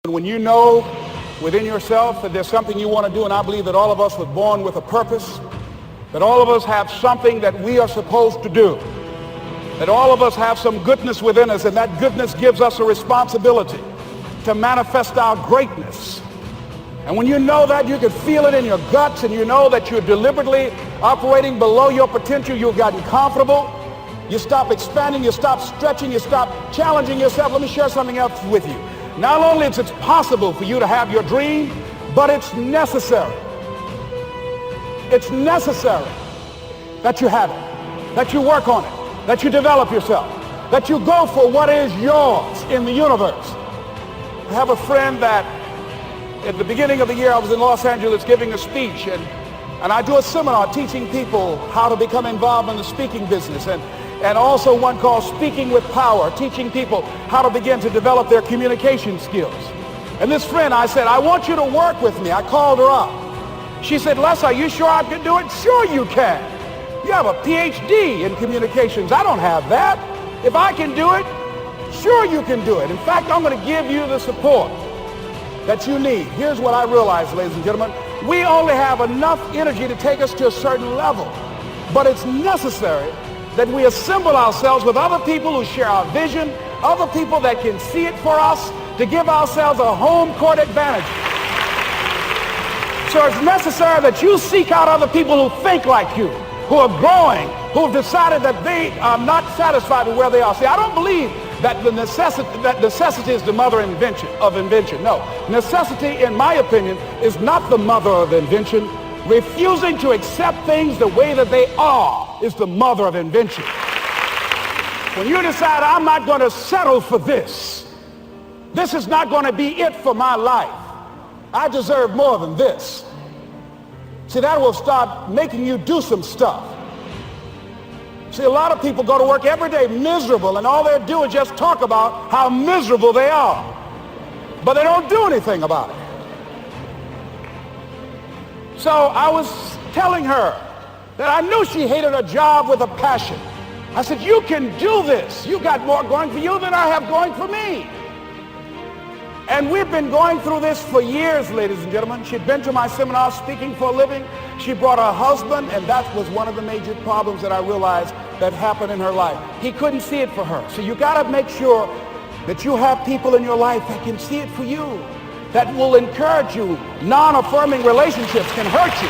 When you know within yourself that there's something you want to do, and I believe that all of us were born with a purpose, that all of us have something that we are supposed to do, that all of us have some goodness within us, and that goodness gives us a responsibility to manifest our greatness. And when you know that, you can feel it in your guts, and you know that you're deliberately operating below your potential. You've gotten comfortable. You stop expanding, you stop stretching, you stop challenging yourself. Let me share something else with you. Not only is it possible for you to have your dream, but it's necessary. It's necessary that you have it, that you work on it, that you develop yourself, that you go for what is yours in the universe. I have a friend that at the beginning of the year I was in Los Angeles giving a speech, and I do a seminar teaching people how to become involved in the speaking business, and also one called Speaking with Power, teaching people how to begin to develop their communication skills. And this friend, I said, I want you to work with me. I called her up. She said, Les, are you sure I can do it? Sure you can. You have a PhD in communications. I don't have that. If I can do it, sure you can do it. In fact, I'm going to give you the support that you need. Here's what I realized, ladies and gentlemen. We only have enough energy to take us to a certain level, but it's necessary that we assemble ourselves with other people who share our vision, other people that can see it for us, to give ourselves a home court advantage. So it's necessary that you seek out other people who think like you, who are growing, who have decided that they are not satisfied with where they are. See, I don't believe that necessity is the mother of invention. No, necessity, in my opinion, is not the mother of invention. Refusing to accept things the way that they are is the mother of invention. When you decide, I'm not going to settle for this, this is not going to be it for my life, I deserve more than this. See, that will start making you do some stuff. See, a lot of people go to work every day miserable, and all they do is just talk about how miserable they are, but they don't do anything about it. So I was telling her that I knew she hated her job with a passion. I said, you can do this. You got more going for you than I have going for me. And we've been going through this for years, ladies and gentlemen. She'd been to my seminar speaking for a living. She brought her husband, and that was one of the major problems that I realized that happened in her life. He couldn't see it for her. So you got to make sure that you have people in your life that can see it for you, that will encourage you. Non-affirming relationships can hurt you.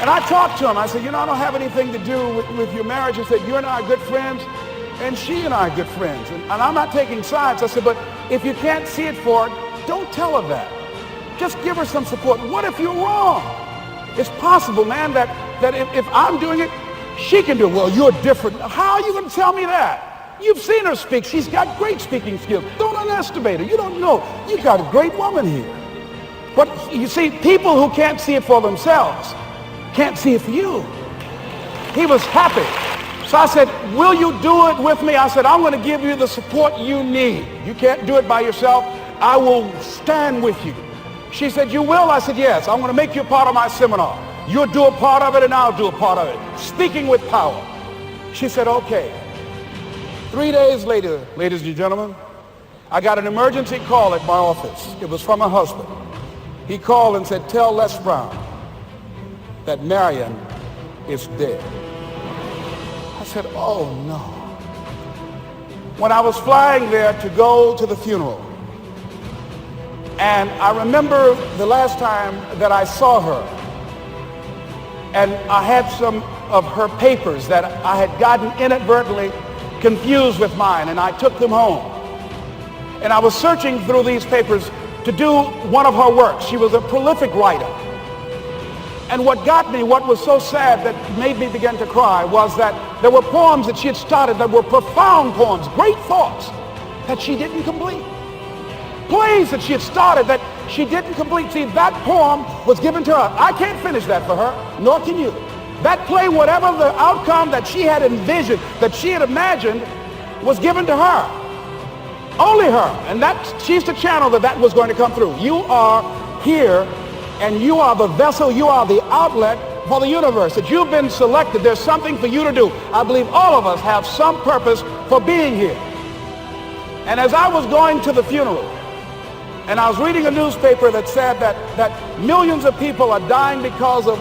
And I talked to him. I said, you know, I don't have anything to do with your marriage. He said, you and I are good friends, and she and I are good friends. And I'm not taking sides. I said, but if you can't see it for her, don't tell her that. Just give her some support. What if you're wrong? It's possible, man, that if I'm doing it, she can do it. Well, you're different. How are you going to tell me that? You've seen her speak. She's got great speaking skills. Don't underestimate her. You don't know. You got a great woman here. But you see, people who can't see it for themselves can't see it for you. He was happy. So I said, will you do it with me? I said, I'm going to give you the support you need. You can't do it by yourself. I will stand with you. She said, you will? I said, yes. I'm going to make you a part of my seminar. You'll do a part of it, and I'll do a part of it. Speaking with Power. She said, okay. 3 days later, ladies and gentlemen, I got an emergency call at my office. It was from her husband. He called and said, tell Lesbrown that Marion is dead. I said, oh no. When I was flying there to go to the funeral, and I remember the last time that I saw her, and I had some of her papers that I had gotten inadvertently confused with mine, and I took them home. And I was searching through these papers to do one of her works. She was a prolific writer. And what got me, what was so sad that made me begin to cry, was that there were poems that she had started that were profound poems, great thoughts that she didn't complete. Plays that she had started that she didn't complete. See, that poem was given to her. I can't finish that for her, nor can you. That play, whatever the outcome that she had envisioned, that she had imagined, was given to her. Only her. And she's the channel that was going to come through. You are here, and you are the vessel, you are the outlet for the universe, that you've been selected. There's something for you to do. I believe all of us have some purpose for being here. And as I was going to the funeral, and I was reading a newspaper that said that millions of people are dying because of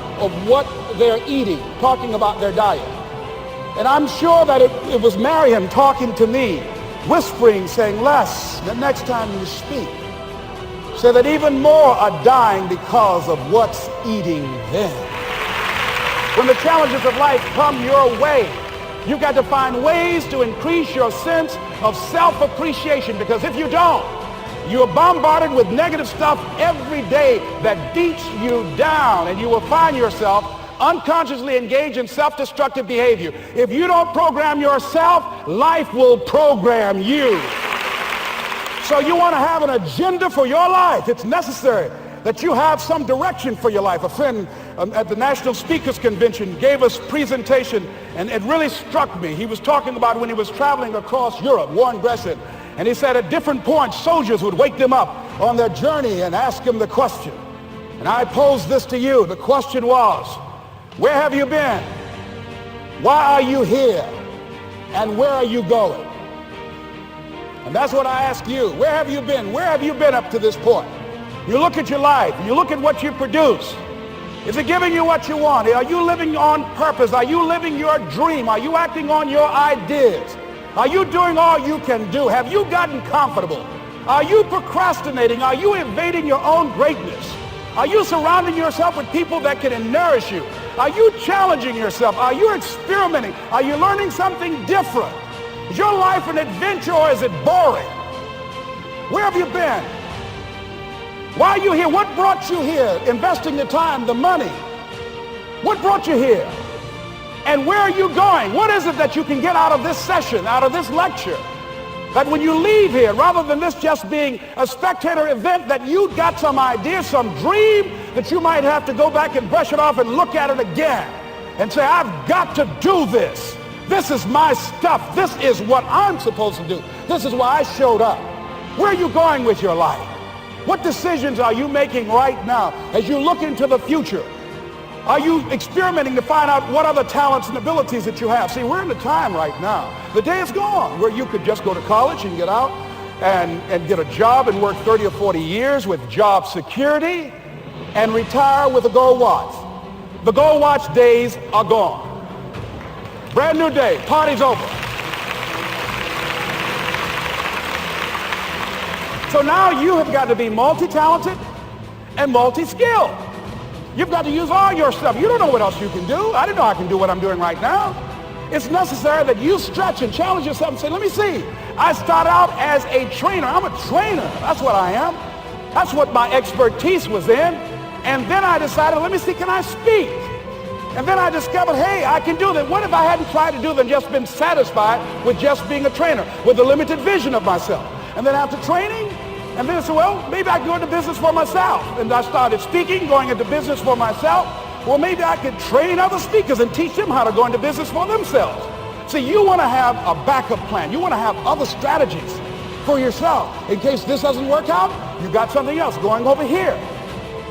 what they're eating, talking about their diet. And I'm sure that it was Marion talking to me, whispering, saying, Les, the next time you speak, say that even more are dying because of what's eating them. When the challenges of life come your way, you've got to find ways to increase your sense of self-appreciation, because if you don't, you're bombarded with negative stuff every day that beats you down, and you will find yourself unconsciously engaged in self-destructive behavior. If you don't program yourself, life will program you. So you want to have an agenda for your life. It's necessary that you have some direction for your life. A friend at the National Speakers Convention gave us a presentation, and it really struck me. He was talking about when he was traveling across Europe, Warren Gresham, and he said at different points, soldiers would wake them up on their journey and ask them the question. And I posed this to you. The question was, where have you been? Why are you here? And where are you going? And that's what I ask you. Where have you been? Where have you been up to this point? You look at your life. You look at what you produce. Is it giving you what you want? Are you living on purpose? Are you living your dream? Are you acting on your ideas? Are you doing all you can do? Have you gotten comfortable? Are you procrastinating? Are you evading your own greatness? Are you surrounding yourself with people that can nourish you? Are you challenging yourself? Are you experimenting? Are you learning something different? Is your life an adventure, or is it boring? Where have you been? Why are you here? What brought you here? Investing the time, the money. What brought you here? And where are you going? What is it that you can get out of this session, out of this lecture? That when you leave here, rather than this just being a spectator event, that you got some idea, some dream, that you might have to go back and brush it off and look at it again and say, I've got to do this. This is my stuff. This is what I'm supposed to do. This is why I showed up. Where are you going with your life? What decisions are you making right now as you look into the future? Are you experimenting to find out what other talents and abilities that you have? See, we're in a time right now. The day is gone where you could just go to college and get out and get a job and work 30 or 40 years with job security and retire with a gold watch. The gold watch days are gone. Brand new day. Party's over. So now you have got to be multi-talented and multi-skilled. You've got to use all your stuff. You don't know what else you can do. I didn't know I can do what I'm doing right now. It's necessary that you stretch and challenge yourself and say, let me see. I start out as a trainer. I'm a trainer. That's what I am. That's what my expertise was in. And then I decided, let me see, can I speak? And then I discovered, hey, I can do that. What if I hadn't tried to do than just been satisfied with just being a trainer, with a limited vision of myself? And then after training, and then I said, well, maybe I can go into business for myself. And I started speaking, going into business for myself. Well, maybe I could train other speakers and teach them how to go into business for themselves. See, you want to have a backup plan. You want to have other strategies for yourself. In case this doesn't work out, you got something else going over here.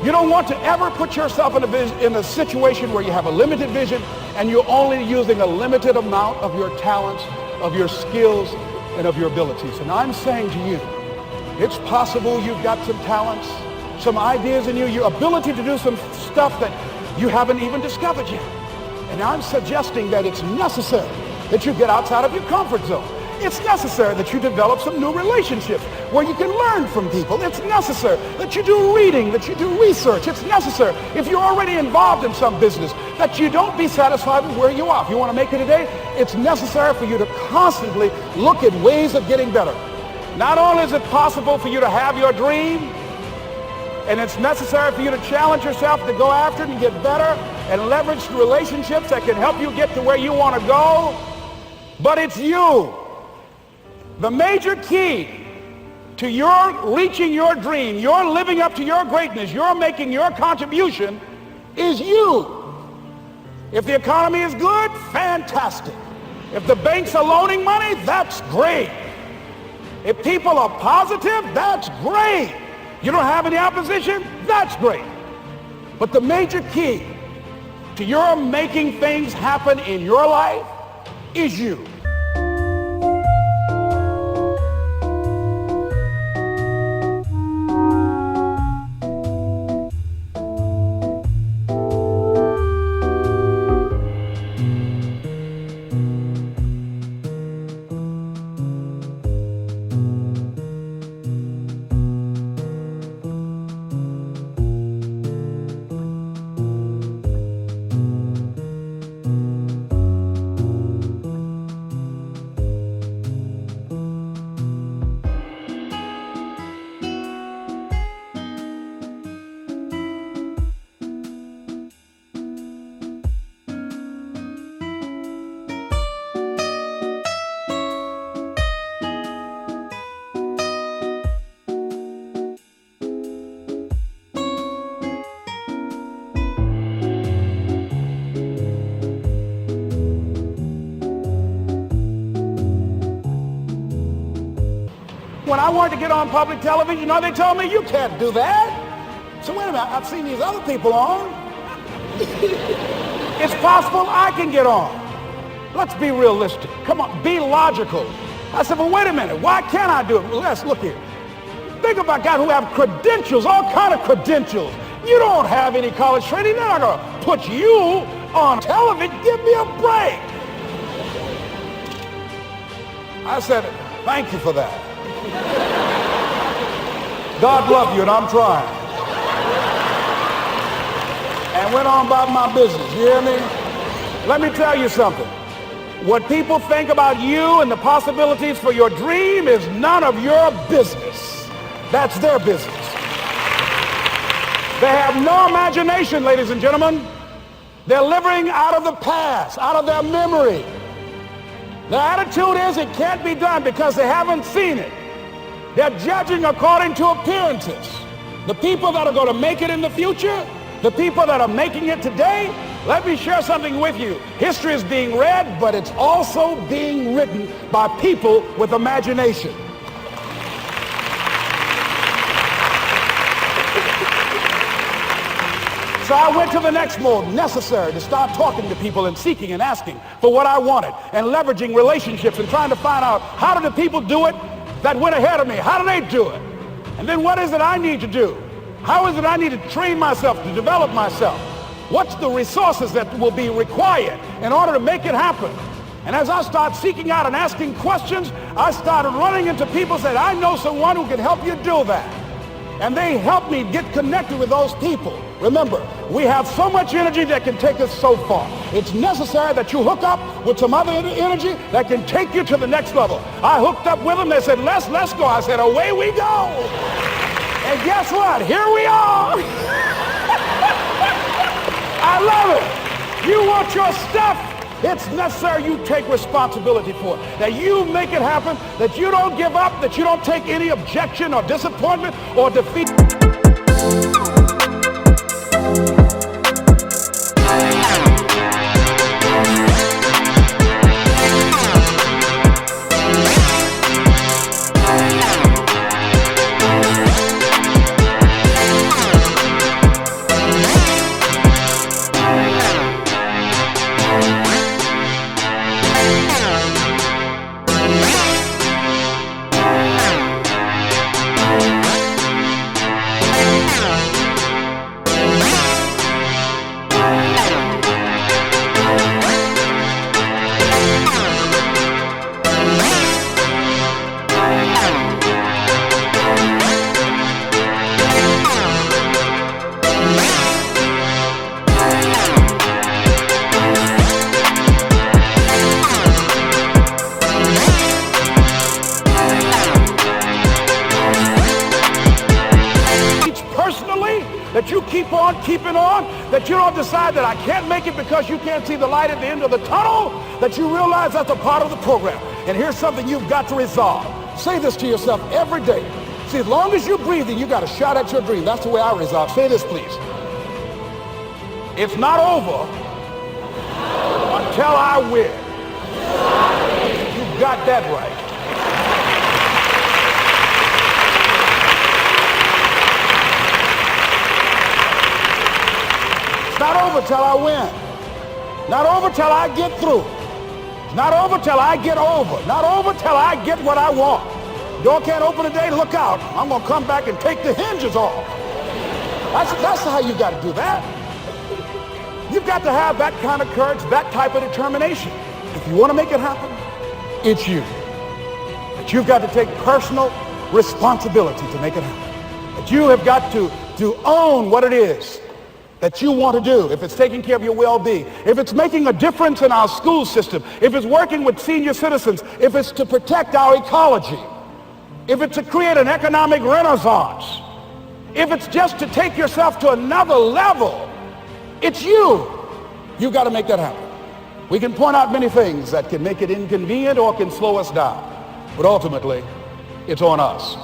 You don't want to ever put yourself in a situation where you have a limited vision and you're only using a limited amount of your talents, of your skills, and of your abilities. And I'm saying to you, it's possible you've got some talents, some ideas in you, your ability to do some stuff that you haven't even discovered yet. And I'm suggesting that it's necessary that you get outside of your comfort zone. It's necessary that you develop some new relationships where you can learn from people. It's necessary that you do reading, that you do research. It's necessary, if you're already involved in some business, that you don't be satisfied with where you are. If you want to make it today, it's necessary for you to constantly look at ways of getting better. Not only is it possible for you to have your dream, and it's necessary for you to challenge yourself to go after it and get better and leverage relationships that can help you get to where you want to go, but it's you. The major key to your reaching your dream, your living up to your greatness, your making your contribution is you. If the economy is good, fantastic. If the banks are loaning money, that's great. If people are positive, that's great. You don't have any opposition, that's great. But the major key to your making things happen in your life is you. When I wanted to get on public television, you know, they told me, you can't do that. So wait a minute, I've seen these other people on. It's possible I can get on. Let's be realistic. Come on, be logical. I said, well, wait a minute, why can't I do it? Well, let's look here. Think about guys who have credentials, all kind of credentials. You don't have any college training. They're not going to put you on television. Give me a break. I said, thank you for that. God love you, and I'm trying. And went on about my business, you hear me? Let me tell you something. What people think about you and the possibilities for your dream is none of your business. That's their business. They have no imagination, ladies and gentlemen. They're living out of the past, out of their memory. Their attitude is it can't be done because they haven't seen it. They're judging according to appearances. The people that are going to make it in the future, the people that are making it today, let me share something with you. History is being read, but it's also being written by people with imagination. So I went to the next mode, necessary to start talking to people and seeking and asking for what I wanted and leveraging relationships and trying to find out how do the people do it that went ahead of me? How do they do it? And then what is it I need to do? How is it I need to train myself, to develop myself? What's the resources that will be required in order to make it happen? And as I start seeking out and asking questions, I started running into people that I know someone who can help you do that. And they helped me get connected with those people. Remember, we have so much energy that can take us so far. It's necessary that you hook up with some other energy that can take you to the next level. I hooked up with them. They said, let's go. I said, away we go. And guess what? Here we are. I love it. You want your stuff? It's necessary you take responsibility for it, that you make it happen, that you don't give up, that you don't take any objection or disappointment or defeat. That you keep on keeping on, that you don't decide that I can't make it because you can't see the light at the end of the tunnel, that you realize that's a part of the program. And here's something you've got to resolve. Say this to yourself every day. See, as long as you're breathing, you got a shot at your dream. That's the way I resolve. Say this, please. It's not over until I win. You got that right. It's not not over till I win. Not over till I get through. Not over till I get over. Not over till I get what I want. Door can't open today, look out. I'm going to come back and take the hinges off. That's how you got to do that. You've got to have that kind of courage, that type of determination. If you want to make it happen, it's you. But you've got to take personal responsibility to make it happen. But you have got to own what it is that you want to do. If it's taking care of your well-being, if it's making a difference in our school system, if it's working with senior citizens, if it's to protect our ecology, if it's to create an economic renaissance, if it's just to take yourself to another level, it's you. You've got to make that happen. We can point out many things that can make it inconvenient or can slow us down, but ultimately, it's on us.